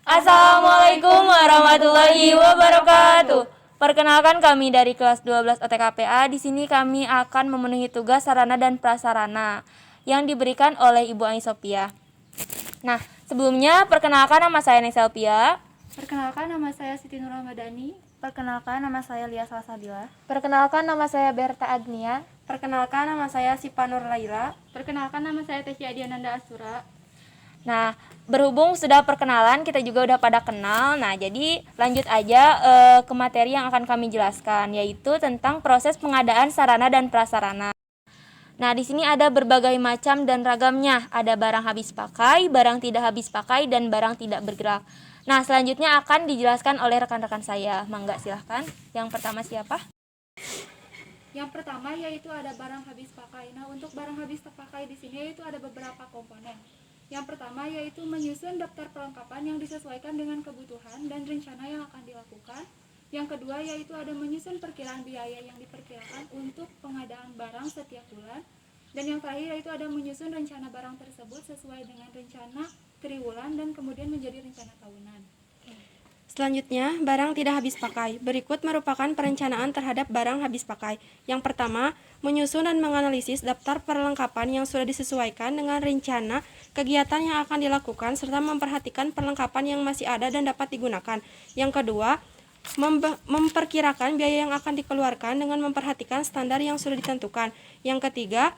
Assalamualaikum warahmatullahi wabarakatuh. Perkenalkan kami dari kelas 12 OTKPA. Di sini kami akan memenuhi tugas sarana dan prasarana yang diberikan oleh Ibu Ani Sophia. Nah, sebelumnya perkenalkan nama saya Neselpia. Perkenalkan nama saya Siti Nur Ramadhani. Perkenalkan nama saya Lia Salsabila. Perkenalkan nama saya Berta Agnia. Perkenalkan nama saya Sipanur Laila. Perkenalkan nama saya Tesya Adiananda Asura. Nah, berhubung sudah perkenalan, kita juga udah pada kenal. Nah, jadi lanjut aja ke materi yang akan kami jelaskan, yaitu tentang proses pengadaan sarana dan prasarana. Nah, di sini ada berbagai macam dan ragamnya. Ada barang habis pakai, barang tidak habis pakai, dan barang tidak bergerak. Nah, selanjutnya akan dijelaskan oleh rekan-rekan saya. Mangga, silahkan. Yang pertama siapa? Yang pertama yaitu ada barang habis pakai. Nah, untuk barang habis pakai di sini itu ada beberapa komponen. Yang pertama yaitu menyusun daftar perlengkapan yang disesuaikan dengan kebutuhan dan rencana yang akan dilakukan. Yang kedua yaitu ada menyusun perkiraan biaya yang diperkirakan untuk pengadaan barang setiap bulan. Dan yang terakhir yaitu ada menyusun rencana barang tersebut sesuai dengan rencana triwulan dan kemudian menjadi rencana tahunan. Selanjutnya, barang tidak habis pakai. Berikut merupakan perencanaan terhadap barang habis pakai. Yang pertama, menyusun dan menganalisis daftar perlengkapan yang sudah disesuaikan dengan rencana kegiatan yang akan dilakukan serta memperhatikan perlengkapan yang masih ada dan dapat digunakan. Yang kedua, memperkirakan biaya yang akan dikeluarkan dengan memperhatikan standar yang sudah ditentukan. Yang ketiga,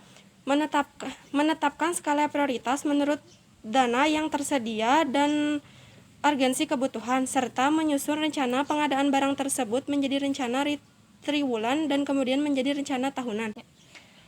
menetapkan skala prioritas menurut dana yang tersedia dan urgensi kebutuhan, serta menyusun rencana pengadaan barang tersebut menjadi rencana triwulan dan kemudian menjadi rencana tahunan.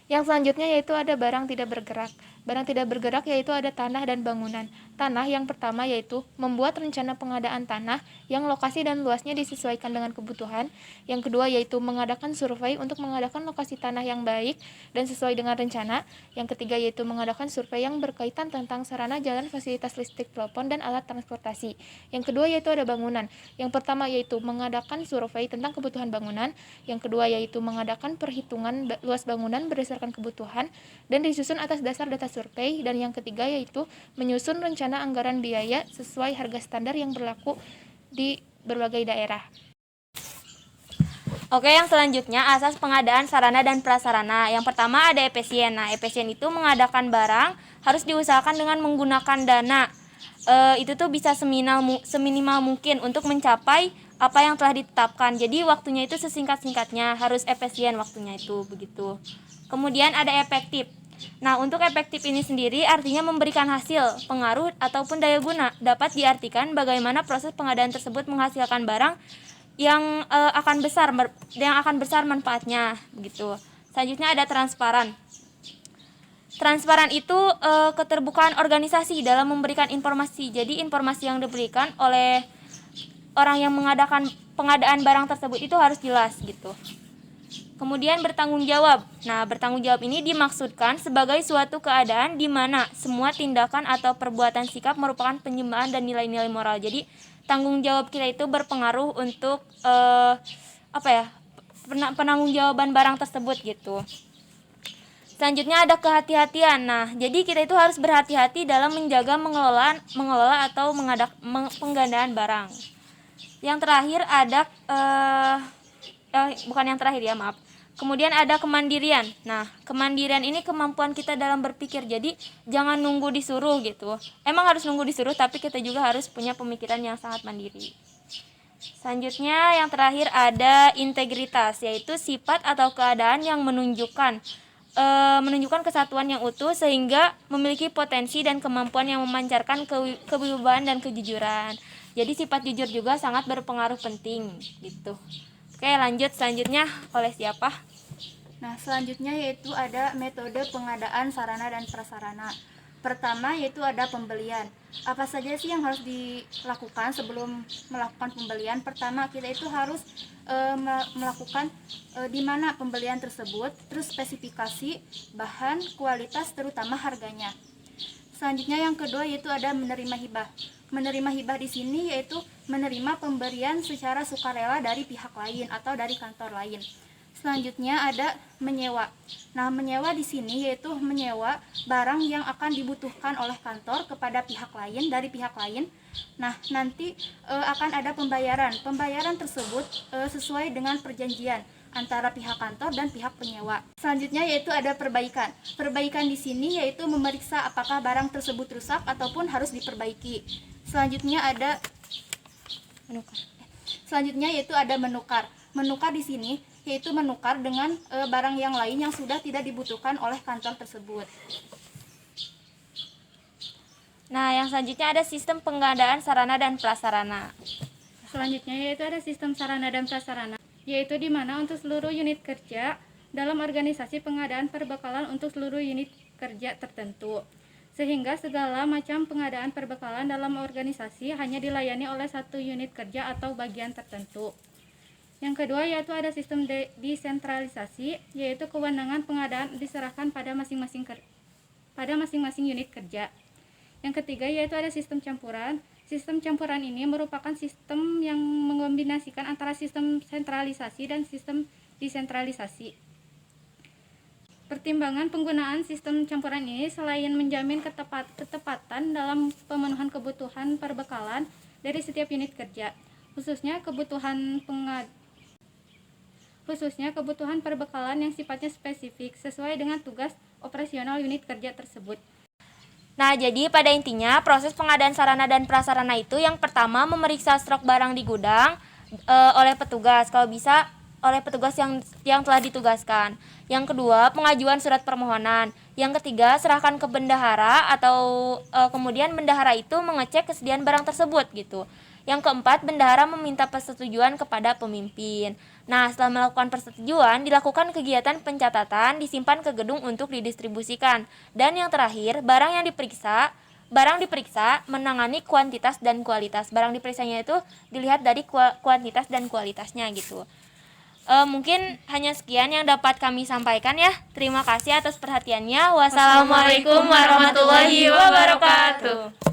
Yang selanjutnya yaitu ada barang tidak bergerak. Barang tidak bergerak yaitu ada tanah dan bangunan. Tanah yang pertama yaitu membuat rencana pengadaan tanah yang lokasi dan luasnya disesuaikan dengan kebutuhan. Yang kedua yaitu mengadakan survei untuk mengadakan lokasi tanah yang baik dan sesuai dengan rencana. Yang ketiga yaitu mengadakan survei yang berkaitan tentang sarana jalan, fasilitas listrik, telepon, dan alat transportasi. Yang kedua yaitu ada bangunan. Yang pertama yaitu mengadakan survei tentang kebutuhan bangunan. Yang kedua yaitu mengadakan perhitungan luas bangunan berdasarkan kebutuhan dan disusun atas dasar data survei. Dan yang ketiga yaitu menyusun rencana anggaran biaya sesuai harga standar yang berlaku di berbagai daerah. Oke, yang selanjutnya asas pengadaan sarana dan prasarana. Yang pertama ada efisien. Nah, efisien itu mengadakan barang harus diusahakan dengan menggunakan dana. Itu tuh bisa seminimal mungkin untuk mencapai apa yang telah ditetapkan. Jadi waktunya itu sesingkat-singkatnya, harus efisien waktunya itu begitu. Kemudian ada efektif. Nah, untuk efektif ini sendiri artinya memberikan hasil, pengaruh, ataupun daya guna. Dapat diartikan bagaimana proses pengadaan tersebut menghasilkan barang yang akan besar manfaatnya begitu. Selanjutnya ada transparan. Transparan itu keterbukaan organisasi dalam memberikan informasi. Jadi informasi yang diberikan oleh orang yang mengadakan pengadaan barang tersebut itu harus jelas gitu. Kemudian bertanggung jawab. Nah, bertanggung jawab ini dimaksudkan sebagai suatu keadaan di mana semua tindakan atau perbuatan sikap merupakan penyembahan dan nilai-nilai moral. Jadi, tanggung jawab kita itu berpengaruh untuk penanggung-jawaban barang tersebut gitu. Selanjutnya ada kehati-hatian. Nah, jadi kita itu harus berhati-hati dalam menjaga, mengelola atau penggandaan barang. Yang terakhir ada bukan yang terakhir ya, maaf. Kemudian ada kemandirian. Nah, kemandirian ini kemampuan kita dalam berpikir. Jadi, jangan nunggu disuruh gitu. Emang harus nunggu disuruh, tapi kita juga harus punya pemikiran yang sangat mandiri. Selanjutnya, yang terakhir ada integritas, yaitu sifat atau keadaan yang menunjukkan kesatuan yang utuh sehingga memiliki potensi dan kemampuan yang memancarkan kewibawaan dan kejujuran. Jadi, sifat jujur juga sangat berpengaruh penting gitu. Oke, lanjut selanjutnya oleh siapa? Nah, selanjutnya yaitu ada metode pengadaan sarana dan prasarana. Pertama yaitu ada pembelian. Apa saja sih yang harus dilakukan sebelum melakukan pembelian? Pertama, kita itu harus melakukan di mana pembelian tersebut, terus spesifikasi, bahan, kualitas, terutama harganya. Selanjutnya yang kedua yaitu ada menerima hibah. Menerima hibah di sini yaitu menerima pemberian secara sukarela dari pihak lain atau dari kantor lain. Selanjutnya ada menyewa. Nah, menyewa di sini yaitu menyewa barang yang akan dibutuhkan oleh kantor kepada pihak lain dari pihak lain. Nah, nanti akan ada pembayaran. Pembayaran tersebut sesuai dengan perjanjian antara pihak kantor dan pihak penyewa. Selanjutnya yaitu ada perbaikan. Perbaikan di sini yaitu memeriksa apakah barang tersebut rusak ataupun harus diperbaiki. Selanjutnya yaitu ada menukar. Menukar di sini yaitu menukar dengan barang yang lain yang sudah tidak dibutuhkan oleh kantor tersebut. Nah, yang selanjutnya ada sistem pengadaan sarana dan prasarana. Selanjutnya yaitu ada sistem sarana dan prasarana, yaitu di mana untuk seluruh unit kerja dalam organisasi pengadaan perbekalan untuk seluruh unit kerja tertentu. Sehingga segala macam pengadaan perbekalan dalam organisasi hanya dilayani oleh satu unit kerja atau bagian tertentu. Yang kedua yaitu ada sistem desentralisasi, yaitu kewenangan pengadaan diserahkan pada masing-masing unit kerja. Yang ketiga yaitu ada sistem campuran. Sistem campuran ini merupakan sistem yang mengombinasikan antara sistem sentralisasi dan sistem desentralisasi. Pertimbangan penggunaan sistem campuran ini selain menjamin ketepatan dalam pemenuhan kebutuhan perbekalan dari setiap unit kerja, khususnya kebutuhan perbekalan yang sifatnya spesifik sesuai dengan tugas operasional unit kerja tersebut. Nah, jadi pada intinya proses pengadaan sarana dan prasarana itu yang pertama memeriksa stok barang di gudang oleh petugas, kalau bisa oleh petugas yang telah ditugaskan. Yang kedua, pengajuan surat permohonan. Yang ketiga, serahkan ke bendahara atau kemudian bendahara itu mengecek kesediaan barang tersebut gitu. Yang keempat, bendahara meminta persetujuan kepada pemimpin. Nah, setelah melakukan persetujuan, dilakukan kegiatan pencatatan, disimpan ke gedung untuk didistribusikan. Dan yang terakhir, barang diperiksa menangani kuantitas dan kualitas. Barang diperiksanya itu dilihat dari kuantitas dan kualitasnya gitu. Mungkin hanya sekian yang dapat kami sampaikan ya. Terima kasih atas perhatiannya. Wassalamualaikum warahmatullahi wabarakatuh.